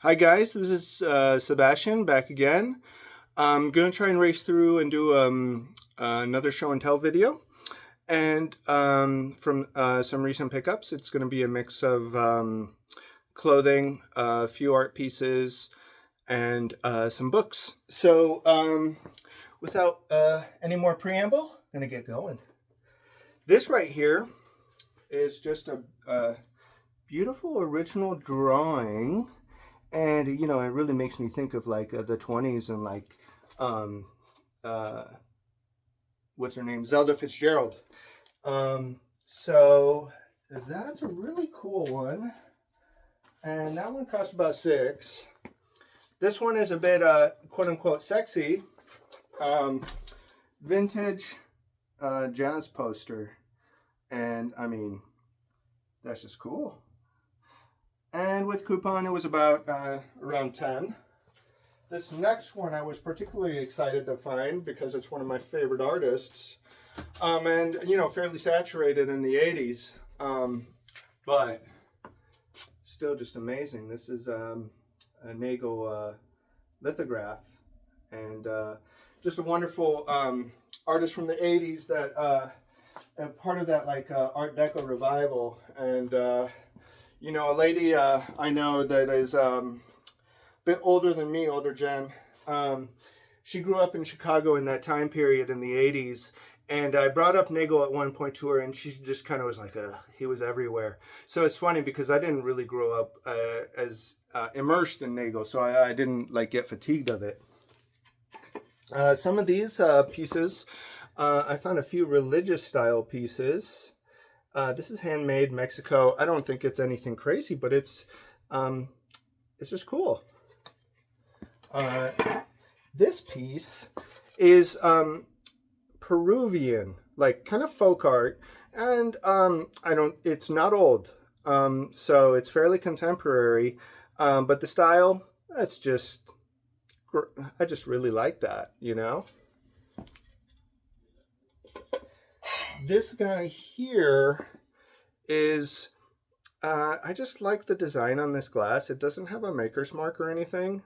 Hi guys, this is Sebastien back again. I'm going to try and race through and do another show and tell video. And from some recent pickups, it's going to be a mix of clothing, a few art pieces, and some books. So without any more preamble, I'm going to get going. This right here is just a beautiful original drawing. And it really makes me think of like the 20s and like um, uh, what's her name, Zelda Fitzgerald. So that's a really cool one, and that one cost about $6. This one is a bit quote unquote sexy, vintage jazz poster, and I mean that's just cool. And with coupon, it was about around 10. This next one I was particularly excited to find because it's one of my favorite artists. And, fairly saturated in the 80s. But still just amazing. This is a Nagel lithograph. And just a wonderful artist from the 80s that part of that like Art Deco revival. And a lady I know that is a bit older than me, older gen. She grew up in Chicago in that time period in the 80s. And I brought up Nagel at one point to her, and she just kind of was like, he was everywhere. So it's funny because I didn't really grow up as immersed in Nagel, so I didn't like get fatigued of it. Some of these pieces, I found a few religious style pieces. This is handmade Mexico. I don't think it's anything crazy, but it's just cool. This piece is Peruvian, like kind of folk art, and it's not old, so it's fairly contemporary, but the style, I just really like that, This guy here is, I just like the design on this glass. It doesn't have a maker's mark or anything,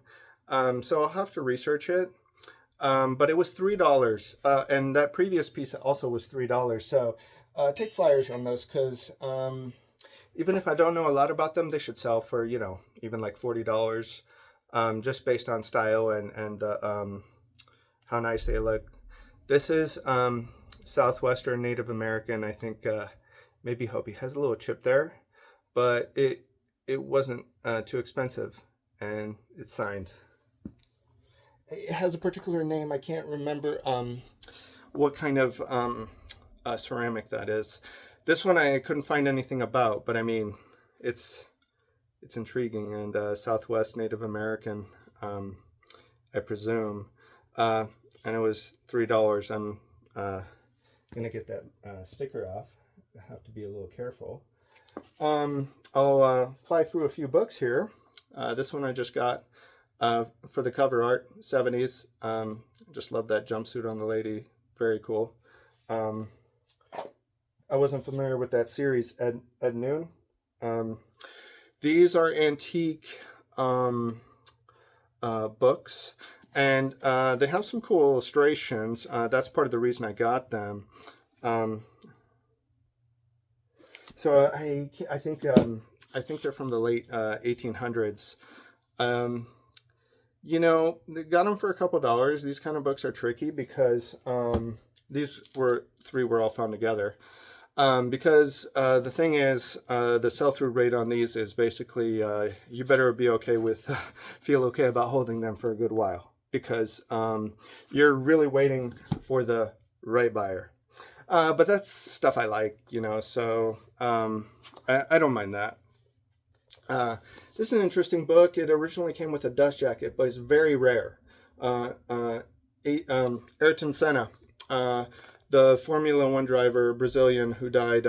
so I'll have to research it. But it was $3, and that previous piece also was $3. So take flyers on those because even if I don't know a lot about them, they should sell for, even like $40, just based on style and how nice they look. This is Southwestern Native American. I think maybe Hopi has a little chip there, but it wasn't too expensive, and it's signed. It has a particular name. I can't remember what kind of ceramic that is. This one I couldn't find anything about, but I mean, it's intriguing, and Southwest Native American, I presume. And it was $3. I'm gonna get that sticker off. I have to be a little careful. I'll fly through a few books here. This one I just got for the cover art, 70s. Just love that jumpsuit on the lady. Very cool. I wasn't familiar with that series, Ed Noon. These are antique books, and they have some cool illustrations. That's part of the reason I got them. So I think they're from the late 1800s. They got them for a couple dollars. These kind of books are tricky because these three were all found together. Because the thing is, the sell-through rate on these is basically you better be okay with, feel okay about holding them for a good while, because you're really waiting for the right buyer. But that's stuff I like, so I don't mind that. This is an interesting book. It originally came with a dust jacket, but it's very rare. Ayrton Senna, the Formula One driver, Brazilian, who died,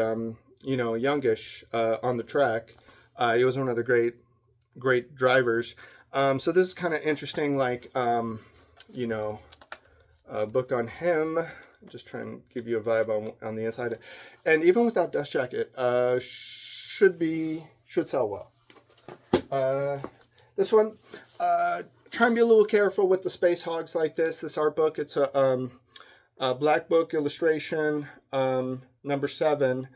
youngish on the track. He was one of the great drivers. So this is kind of interesting, like, a book on him. Just trying to give you a vibe on the inside. And even without dust jacket, should sell well. This one, try and be a little careful with the space hogs like this. This art book, it's a black book illustration, number 7.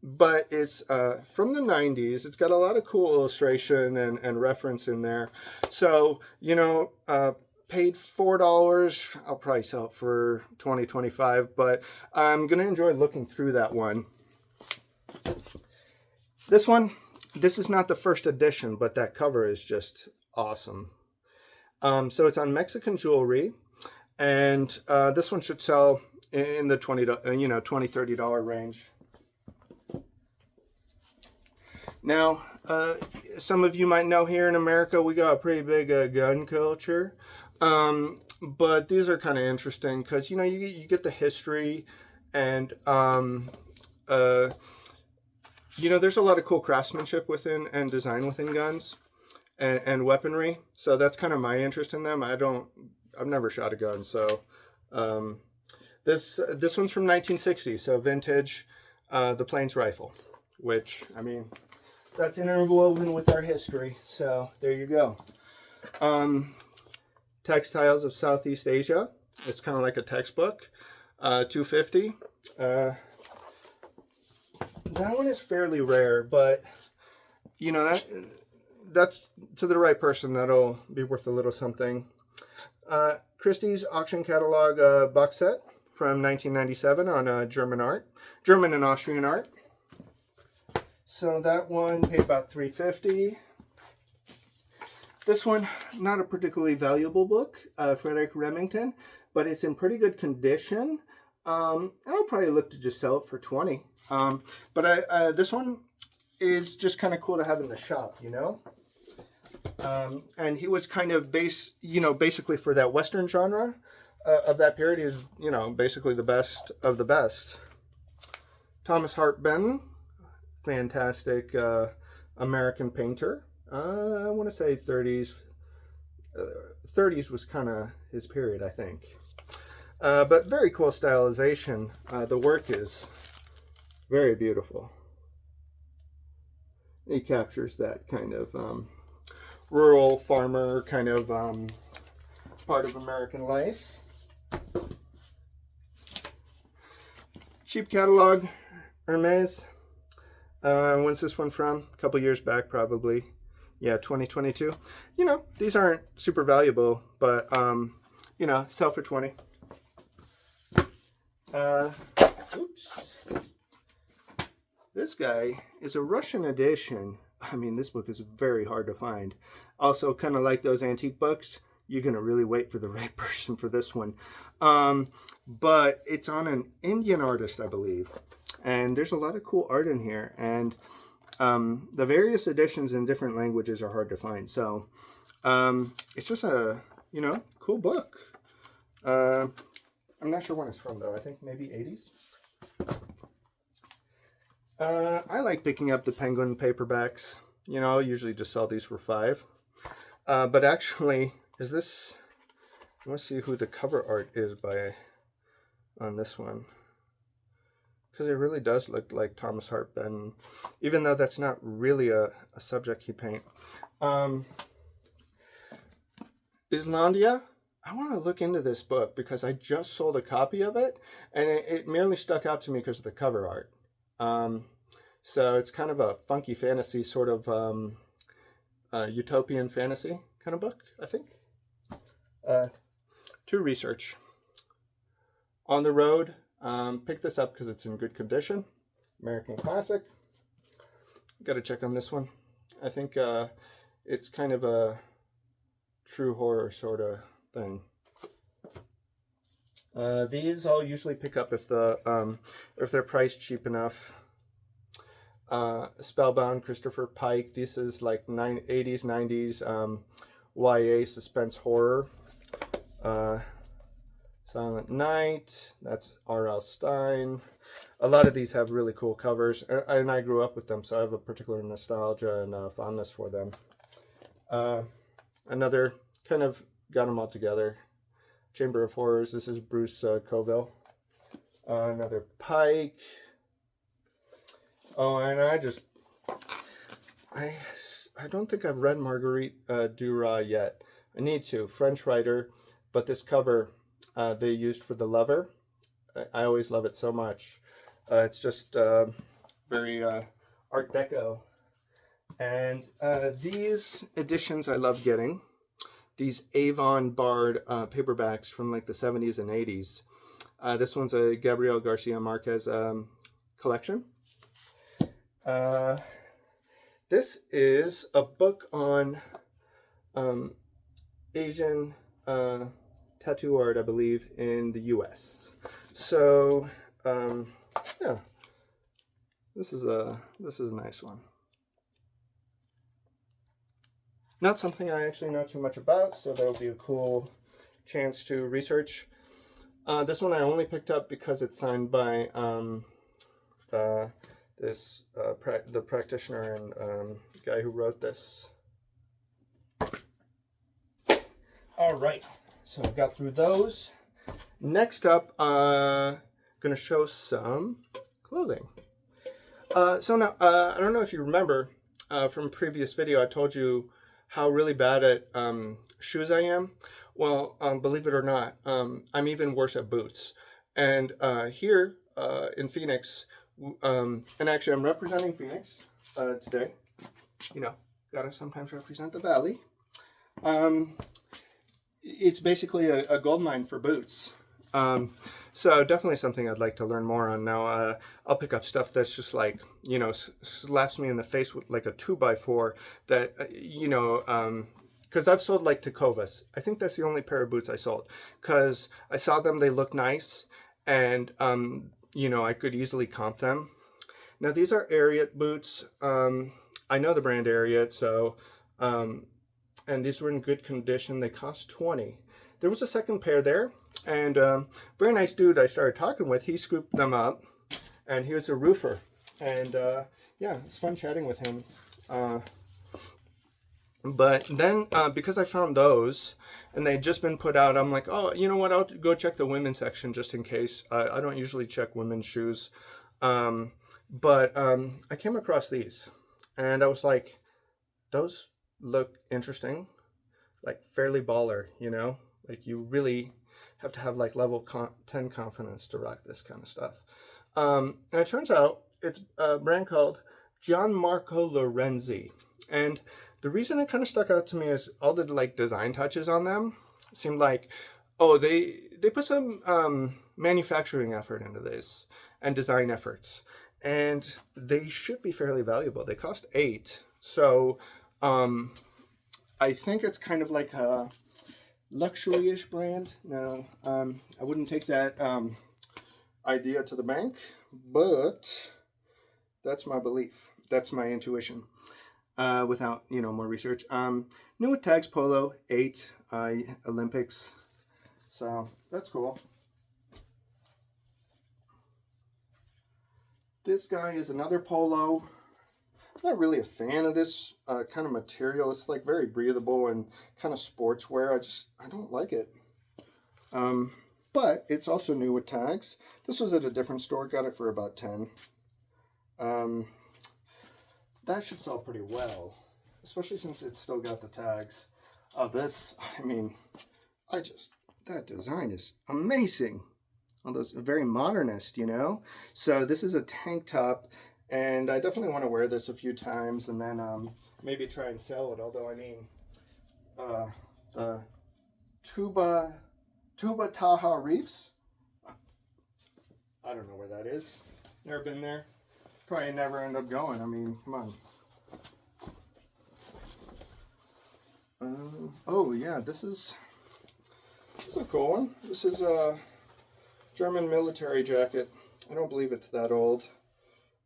But it's from the 90s. It's got a lot of cool illustration and reference in there. So, you know, paid $4. I'll probably sell it for $20, $25, but I'm going to enjoy looking through that one. This one, this is not the first edition, but that cover is just awesome. So it's on Mexican jewelry, and this one should sell in the $20, $30 range. Now, some of you might know here in America, we got a pretty big gun culture. But these are kind of interesting because, you know, you get the history, and, you know, there's a lot of cool craftsmanship within and design within guns and weaponry. So that's kind of my interest in them. I've never shot a gun. So this one's from 1960, so vintage, the Plains rifle, which, I mean, that's interwoven with our history. So there you go. Textiles of Southeast Asia. It's kind of like a textbook. $2.50. That one is fairly rare, but you know, that's to the right person, that'll be worth a little something. Christie's auction catalog box set from 1997 on German and Austrian art. So that one paid about $3.50. This one, not a particularly valuable book, Frederick Remington, but it's in pretty good condition. I'll probably look to just sell it for $20. But this one is just kind of cool to have in the shop, you know. And he was kind of basically for that Western genre of that period. He's, you know, basically the best of the best. Thomas Hart Benton, fantastic American painter. I want to say 30s. 30s was kind of his period, I think. But very cool stylization. The work is very beautiful. He captures that kind of rural farmer kind of part of American life. Cheap catalog, Hermes. When's this one from? A couple years back, probably. Yeah, 2022. You know, these aren't super valuable, but, you know, sell for 20. Oops. This guy is a Russian edition. I mean, this book is very hard to find. Also, kind of like those antique books, you're going to really wait for the right person for this one. But it's on an Indian artist, I believe. And there's a lot of cool art in here. And the various editions in different languages are hard to find. So it's just a, you know, cool book. I'm not sure when it's from, though. I think maybe 80s. I like picking up the Penguin paperbacks. You know, I'll usually just sell these for $5. But actually, is this... Let's see who the cover art is on this one. Because it really does look like Thomas Hart Benton, even though that's not really a subject he paint. Islandia. I want to look into this book because I just sold a copy of it, and it merely stuck out to me because of the cover art. So it's kind of a funky fantasy, sort of utopian fantasy kind of book, I think. To research. On the Road. Pick this up because it's in good condition. American classic. Got to check on this one. I think it's kind of a true horror sort of thing. These I'll usually pick up if they're priced cheap enough. Spellbound, Christopher Pike. This is like 80s, 90s YA suspense horror. Silent Night. That's R.L. Stine. A lot of these have really cool covers, and I grew up with them, so I have a particular nostalgia and fondness for them. Another kind of got them all together. Chamber of Horrors. This is Bruce Coville. Another Pike. Oh, and I don't think I've read Marguerite Duras yet. I need to. French writer, but this cover they used for The Lover. I always love it so much. It's just very Art Deco. And these editions I love getting. These Avon Bard paperbacks from like the 70s and 80s. This one's a Gabriel Garcia Marquez collection. This is a book on Asian tattoo art, I believe, in the U.S. So, yeah, this is a nice one. Not something I actually know too much about, so that'll be a cool chance to research. This one I only picked up because it's signed by the practitioner and guy who wrote this. All right, so I got through those. Next up, going to show some clothing. So now, I don't know if you remember from a previous video, I told you how really bad at shoes I am. Well, believe it or not, I'm even worse at boots. And here in Phoenix, and actually I'm representing Phoenix today. You know, gotta sometimes represent the valley. It's basically a gold mine for boots. So definitely something I'd like to learn more on. Now, I'll pick up stuff that's just like, you know, slaps me in the face with like a 2x4 that, you know, because I've sold like Tecovas. I think that's the only pair of boots I sold because I saw them, they look nice, and, you know, I could easily comp them. Now, these are Ariat boots. I know the brand Ariat, so, and these were in good condition. They cost $20. There was a second pair there, and very nice dude I started talking with. He scooped them up, and he was a roofer. And yeah, it's fun chatting with him. But then because I found those, and they'd just been put out, I'm like, oh, you know what? I'll go check the women's section just in case. I don't usually check women's shoes. But I came across these, and I was like, those look interesting, like fairly baller, you know? Like you really have to have like level 10 confidence to rock this kind of stuff. And it turns out it's a brand called Gianmarco Lorenzi. And the reason it kind of stuck out to me is all the like design touches on them seemed like, oh, they put some manufacturing effort into this and design efforts. And they should be fairly valuable. They cost $8. So I think it's kind of like a luxury-ish brand. Now, I wouldn't take that idea to the bank, but that's my belief. That's my intuition. Without, you know, more research. New with tags Polo 8 Olympics. So that's cool. This guy is another Polo. I'm not really a fan of this kind of material. It's like very breathable and kind of sportswear. I don't like it. But it's also new with tags. This was at a different store. Got it for about 10. That should sell pretty well, especially since it's still got the tags. This, I mean, that design is amazing. All those very modernist, you know? So this is a tank top, and I definitely want to wear this a few times and then maybe try and sell it. Although, I mean, the Tuba Taha Reefs, I don't know where that is. Never been there. Probably never end up going. I mean, come on. Oh yeah, this is a cool one. This is a German military jacket. I don't believe it's that old.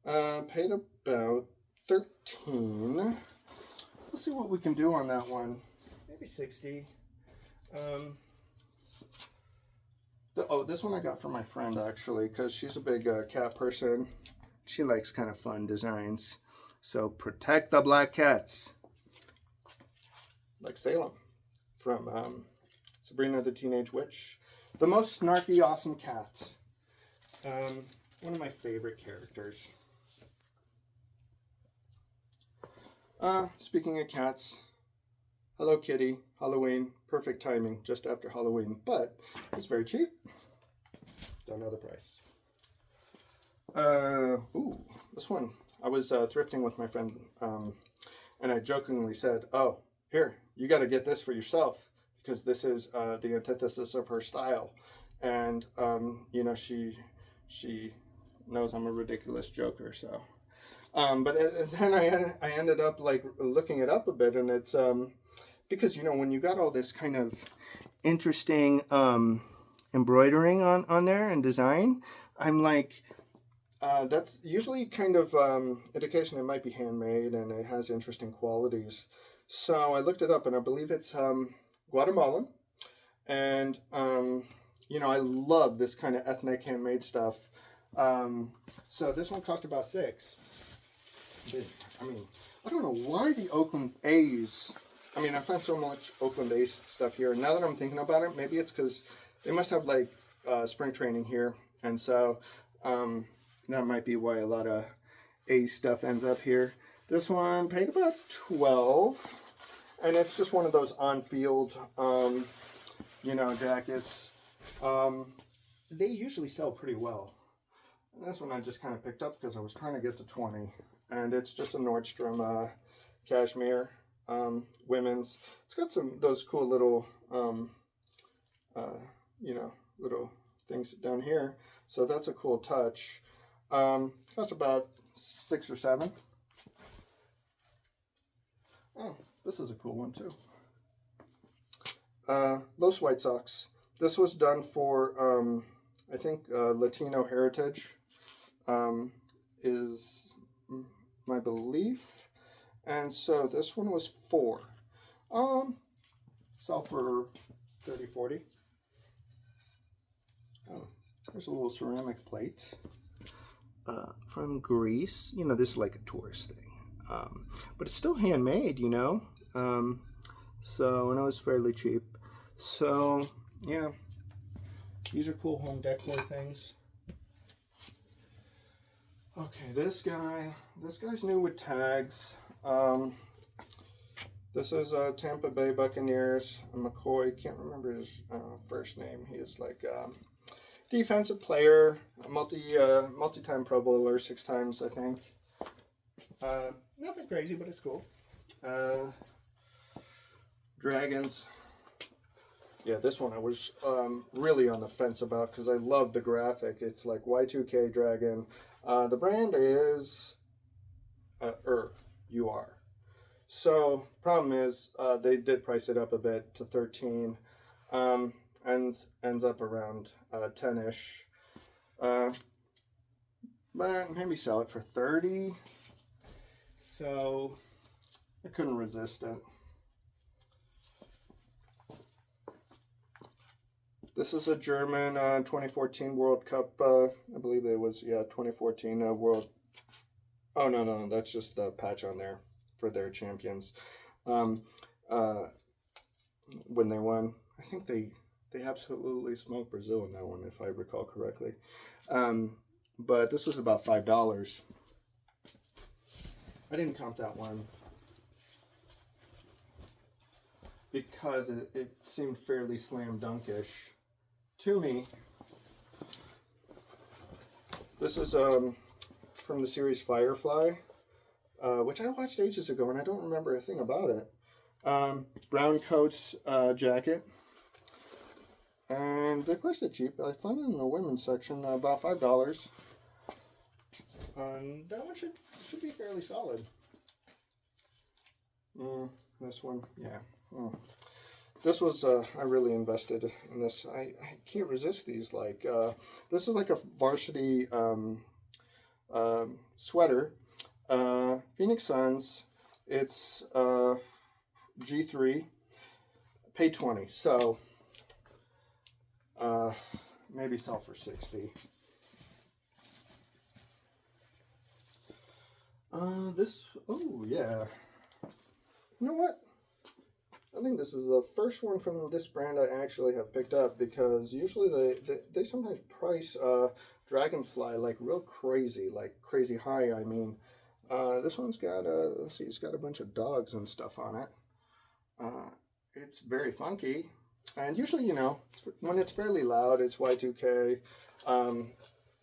Paid about $13. Let's see what we can do on that one. Maybe $60. This one I got from my friend actually, because she's a big cat person. She likes kind of fun designs. So protect the black cats. Like Salem from Sabrina the Teenage Witch. The most snarky, awesome cat. One of my favorite characters. Speaking of cats, Hello Kitty, Halloween, perfect timing, just after Halloween, but it's very cheap. Don't know the price. Ooh, this one. I was thrifting with my friend, and I jokingly said, "Oh, here, you got to get this for yourself because this is the antithesis of her style." And you know, she knows I'm a ridiculous joker, so. But then I ended up like looking it up a bit, and it's because you know when you got all this kind of interesting embroidering on there and design, I'm like. That's usually kind of indication it might be handmade and it has interesting qualities. So I looked it up and I believe it's Guatemalan. And, you know, I love this kind of ethnic handmade stuff. So this one cost about $6. I mean, I don't know why the Oakland A's, I mean, I found so much Oakland A's stuff here. And now that I'm thinking about it, maybe it's because they must have like spring training here. And so, that might be why a lot of A stuff ends up here. This one paid about $12, and it's just one of those on-field, you know, jackets. They usually sell pretty well. And this one I just kind of picked up because I was trying to get to 20, and it's just a Nordstrom cashmere, women's. It's got some those cool little, you know, little things down here. So that's a cool touch. Cost about $6 or $7. Oh, this is a cool one too. Los White Sox. This was done for, I think, Latino heritage, is my belief. And so this one was $4. Sell for $30, $40. Oh, there's a little ceramic plate. From Greece. You know, this is like a tourist thing. But it's still handmade, you know. So, and it was fairly cheap. So, yeah. These are cool home decor things. Okay, this guy's new with tags. This is Tampa Bay Buccaneers. McCoy, can't remember his first name. He is like... defensive player, multi-time Pro Bowler, 6 times, I think. Nothing crazy, but it's cool. Dragons. Yeah, this one I was really on the fence about because I love the graphic. It's like Y2K Dragon. The brand is UR. So, problem is, they did price it up a bit to 13. Ends up around 10-ish. But maybe sell it for 30. So I couldn't resist it. This is a German 2014 World Cup. I believe it was 2014 World. Oh no, that's just the patch on there for their champions. When they won, I think they absolutely smoked Brazil in that one, if I recall correctly. But this was about $5. I didn't count that one because it seemed fairly slam dunkish to me. This is from the series Firefly, which I watched ages ago, and I don't remember a thing about it. Brown coats jacket. And they're quite cheap. I found it in the women's section, about $5. And that one should be fairly solid. This one, yeah. This was, I really invested in this. I can't resist these. Like, this is like a varsity sweater. Phoenix Suns. It's G3. Paid $20. So, maybe sell for $60. Oh yeah. You know what? I think this is the first one from this brand I actually have picked up, because usually they sometimes price Dragonfly like real crazy, like crazy high, I mean. This one's got let's see, it's got a bunch of dogs and stuff on it. It's very funky, and usually, you know, when it's fairly loud, it's Y2K.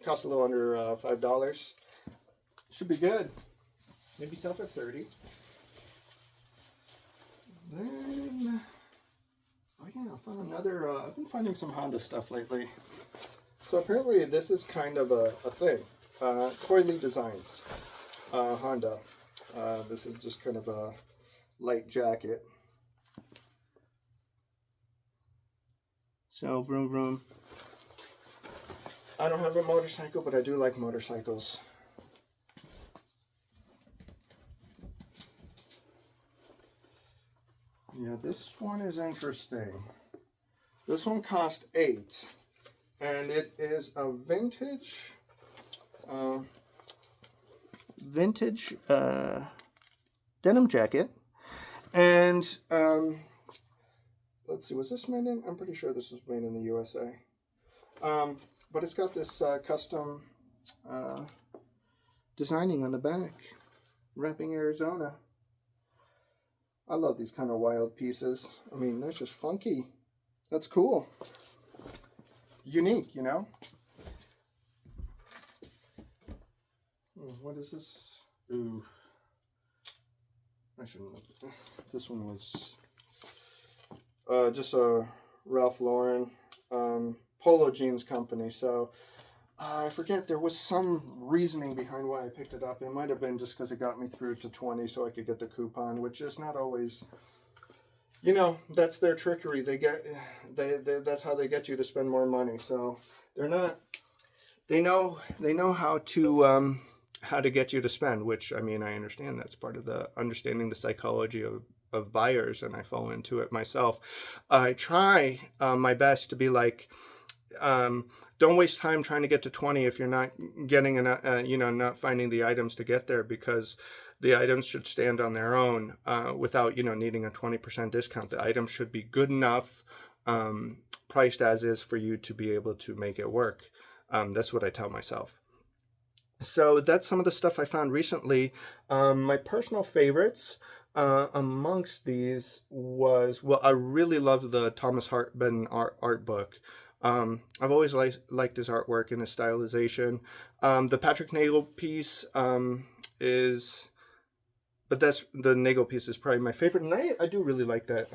Costs a little under $5. Should be good. Maybe sell for 30. Then, oh yeah, I found another. I've been finding some Honda stuff lately. So apparently, this is kind of a thing. Coily Designs, Honda. This is just kind of a light jacket. So, vroom vroom. I don't have a motorcycle, but I do like motorcycles. Yeah, this one is interesting. This one cost $8, and it is a vintage denim jacket. And let's see, was this made in? I'm pretty sure this was made in the USA. But it's got this custom designing on the back, wrapping Arizona. I love these kind of wild pieces. I mean, that's just funky. That's cool. Unique, you know? What is this? Ooh. I shouldn't look. This one was just a Ralph Lauren polo jeans company. So I forget, there was some reasoning behind why I picked it up. It might have been just because it got me through to 20 so I could get the coupon, which is not always, you know, that's their trickery. That's how they get you to spend more money. So they're not, they know how to get you to spend, which, I mean, I understand that's part of the understanding the psychology of buyers, and I fall into it myself. I try my best to be like, don't waste time trying to get to 20 if you're not getting not finding the items to get there, because the items should stand on their own without, needing a 20% discount. The items should be good enough, priced as is, for you to be able to make it work. That's what I tell myself. So that's some of the stuff I found recently. My personal favorites amongst these was, well, I really loved the Thomas Hartman art book. I've always liked his artwork and his stylization. The Patrick Nagel piece but that's, the Nagel piece is probably my favorite, and I do really like that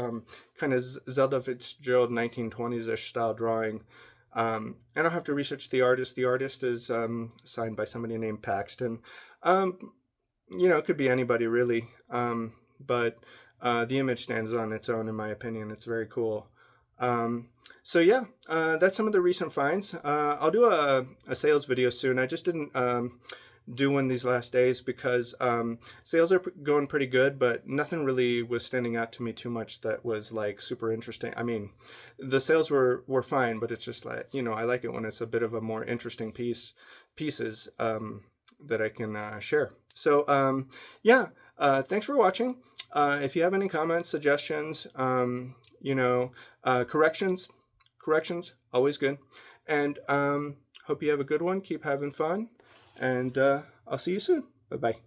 kind of Zelda Fitzgerald 1920s-ish style drawing. I don't have to research the artist. The artist is signed by somebody named Paxton. It could be anybody really, but the image stands on its own, in my opinion. It's very cool. So yeah, that's some of the recent finds. I'll do a sales video soon. I just didn't do one these last days because sales are going pretty good, but nothing really was standing out to me too much that was like super interesting. I mean, the sales were fine, but it's just like, I like it when it's a bit of a more interesting pieces that I can share. So yeah, thanks for watching. If you have any comments, suggestions, corrections, always good. And hope you have a good one. Keep having fun. And I'll see you soon. Bye-bye.